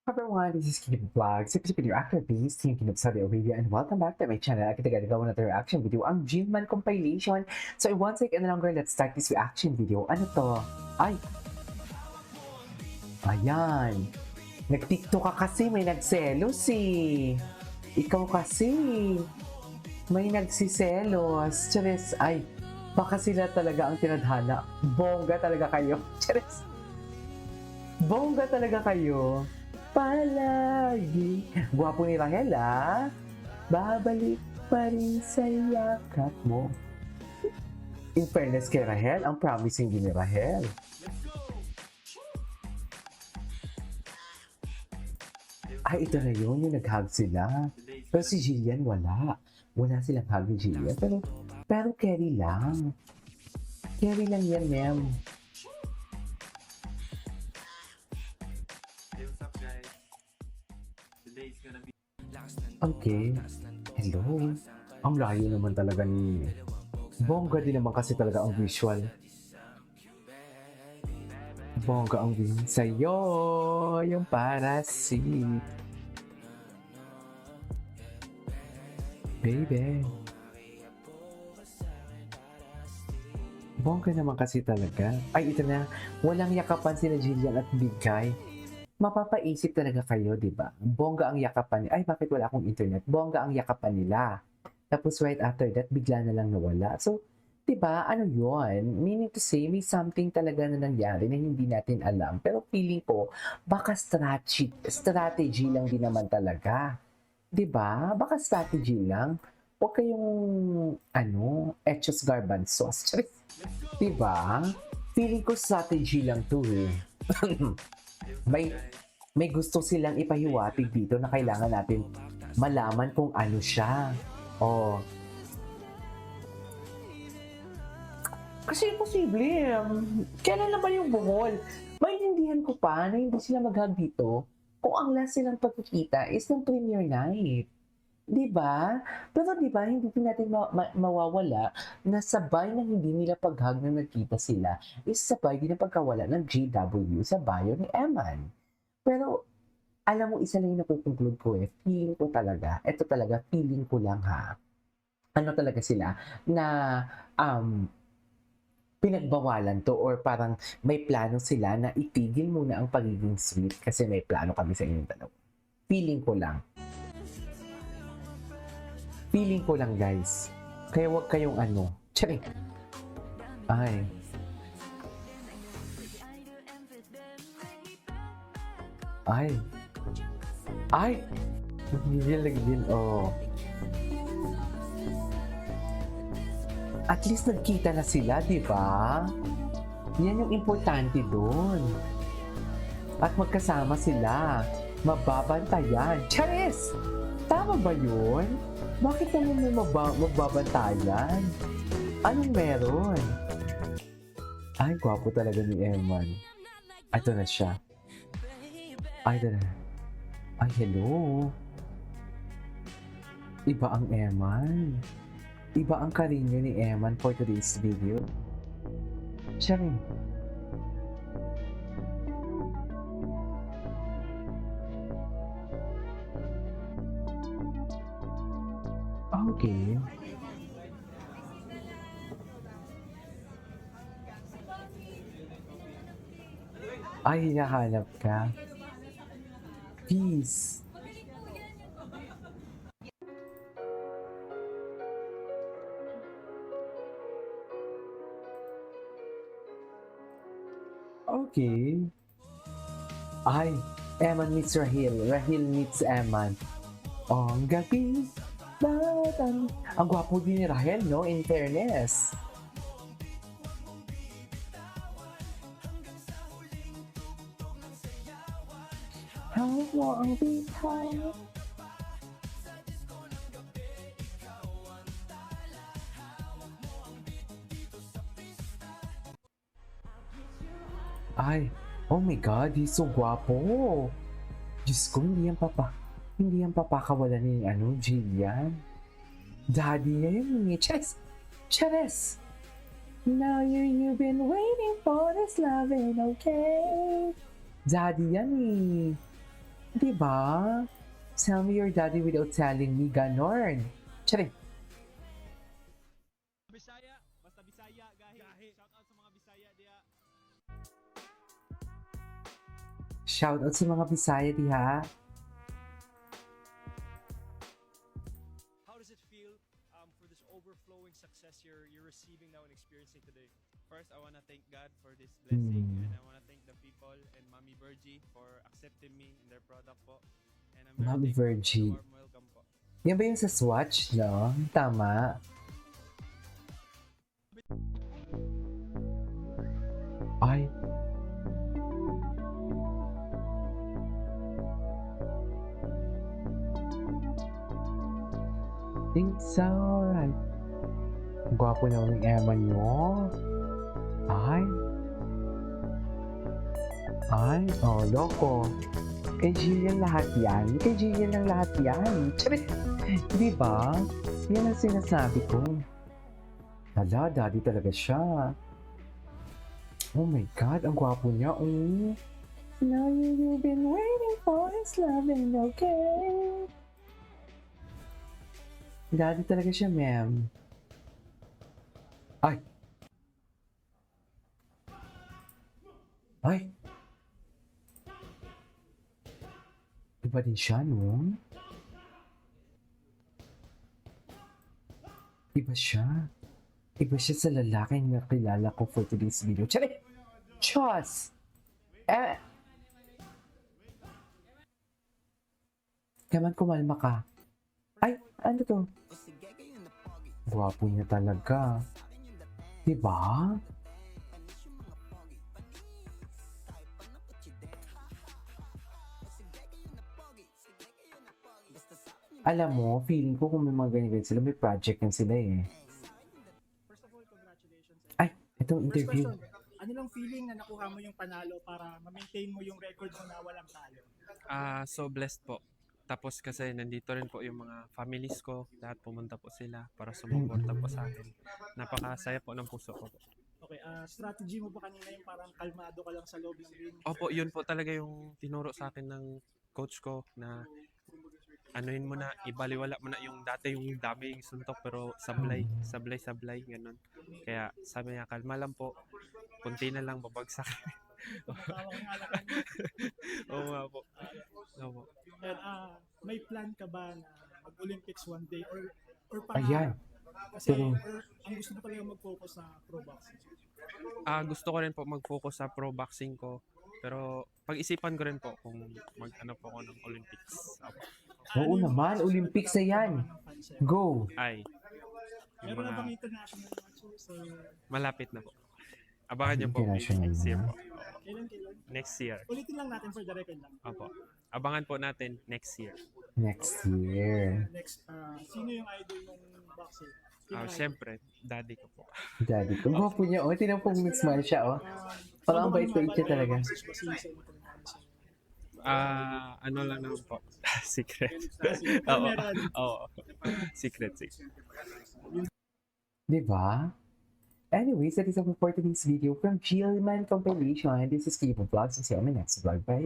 Everyone, this is Kinib Vlog. So, yung actor beast, Team Kinib Saudi Arabia, and welcome back to my channel. Kita gagawa na ito reaction video, ang Jinman compilation. So, in one second longer, let's start this reaction video. Ano to? Ay! Ayan! Nag-tiktok ka kasi, may nagselos eh. Ikaw kasi, may nagsiselos. Charis, ay, baka sila talaga ang tinadhana. Bongga talaga kayo. Charis, bongga talaga kayo. Palagi. Gwapo ni Rahel, ah. Babalik pa rin sa yakap mo. In fairness kay Rahel, ang promising din ni Rahel. Ay, ito na yun, yung nag-hug sila. Pero si Jillian, wala. Wala silang hug ni Jillian. Pero Kerry lang. Kerry lang yan, ma'am. Okay. Hello. Ang layo naman talaga ni... Bongga din naman kasi talaga ang visual. Bongga ang visual. Sa'yo, yung para si... Baby. Bongga naman kasi talaga. Ay, ito na. Walang yakapan sila Jillian at Big Guy. Mapapaisip talaga kayo, di ba? Bongga ang yakapan nila. Ay, bakit wala akong internet? Bongga ang yakapan nila. Tapos right after that, bigla na lang nawala. So, di ba, ano yon? Meaning to say, may something talaga na nangyari na hindi natin alam. Pero feeling ko, baka strategy lang din naman talaga. Di ba? Baka strategy lang. Huwag kayong, etchos garbanzos. Di ba? Feeling ko strategy lang to eh. may may gusto silang ipahiwatig dito na kailangan natin malaman kung ano siya. Oh. Kasi imposible. Kailan na ba yung buhol? Maintindihan ko pa na hindi sila mag-hug dito kung ang last silang pagkikita is ng premiere night. Diba? Pero diba, hindi din natin mawawala na sabay na hindi nila pag-hug na nagkita sila is sabay din ang pagkawala ng JW sa bio ni Eman. Pero, alam mo, isa lang yung nakukonklud ko eh. Feeling ko talaga, eto talaga, feeling ko lang ha. Ano talaga sila, na pinagbawalan to or parang may plano sila na itigil muna ang pagiging sweet kasi may plano kami sa inyong dalawa. Feeling ko lang. Feeling ko lang, guys. Kaya wag kayong Charing. Ay. Ay. Ay! Nagdidilag din, oh. At least nagkita na sila, di ba? Yan yung importante doon. At magkasama sila. Mababantayan. Charis! Tama ba yun? Bakit naman mo magbabantayan? Anong meron? Ay, gwapo talaga ni Eman. Ito na siya. Ay, ito na. Ay, hello. Iba ang Eman. Iba ang karinyo ni Eman for today's video. Siya rin. Okay. Ay, hinahanap ka. Peace. Okay. Ay, Eman meets Rahil. Rahil meets Eman. Ang gabi, batan. Ang gwapo din ni Rahel, no? In fairness. Hawak mo ang bitay. Ay, oh my God, he's so gwapo. Diyos ko, hindi yan papakawalan ni, Jillian. Daddy niya yun, Chares. Now you've been waiting for this loving, okay? Daddy yan eh. Di ba? Tell me your daddy without telling me ganon. Charing. Bisaya, basta Bisaya, gahi. Shout out sa mga Bisaya diya. Shout out sa mga Bisaya diha. How does it feel for this overflowing success you're receiving now and experiencing today? First, I want to thank God for this blessing and I want to thank the people and Mami Virgie for accepting me in their product po. And I'm very Mami thankful for Virgie. the warm welcome po. Yan ba yung sa Swatch, no? Tama. Ay. It's alright. Gwapo naman ng Emma nyo. Ay. Ay, oh, loko. Kay Jillian lahat yan. Kay Jillian lang lahat yan. Charit! Di ba? Yan ang sinasabi ko. Hala, daddy talaga siya. Oh my God, ang gwapo niya. Oh. Now you've been waiting for his loving, okay? Daddy talaga siya, ma'am. Ay! Ay! Iba din siya, no? Iba siya. Iba siya sa lalaking nakilala ko for today's video. Tsari! Chos! Kaman kumalma ka. Ay, ano to? Gwapo niya talaga. Diba? Alam mo, feeling ko kung may mga ganyan sila, may project yan sila eh. First of all, congratulations. Ay, itong First interview. question, ano lang feeling na nakuha mo yung panalo para ma-maintain mo yung record mo na walang talo? So blessed po. Tapos kasi nandito rin po yung mga families ko, lahat pumunta po sila para sumuporta po sa akin. Napakasaya po ng puso ko po. Okay, strategy mo ba kanina yung parang kalmado ka lang sa loob ng ring? Opo, yun po talaga yung tinuro sa akin ng coach ko na anuhin mo na, ibaliwala mo na yung dati yung daming suntok pero sablay, ganun. Kaya sabi niya, kalma lang po, kunti na lang babagsak. Tumatawa ka nga lang. Oo nga po. Opo. And, may plan ka ba na mag-Olympics one day or pa Ayan. kasi Pero- or ang gusto mo talaga mag-focus sa pro boxing? Gusto ko rin po mag-focus sa pro boxing ko. Pero pag-isipan ko rin po kung mag-ano po ako ng Olympics. Opo. Oo naman, Olympics na yan. Go! Ay, yung Meron na bang mga international matches? malapit na po. Abangan niyo po maybe International next year na. po. Kailan? Next year. Ulitin lang natin for the record lang. Opo. Abangan po natin next year. Next year. Next, sino yung idol ng boxing? Sino yung idol? Siyempre, daddy ko po. Daddy ko. Gwapo niya, oh. Tinan po smile siya, oh. Parang ang bait-bait siya talaga. Ano lang naman po. Secret. Ah, Oo. meron. Oo. Secret. Diba? Anyways, that is all for today's video from Gilman Compilation. This is Kibo Vlogs. See you on my next vlog. Bye!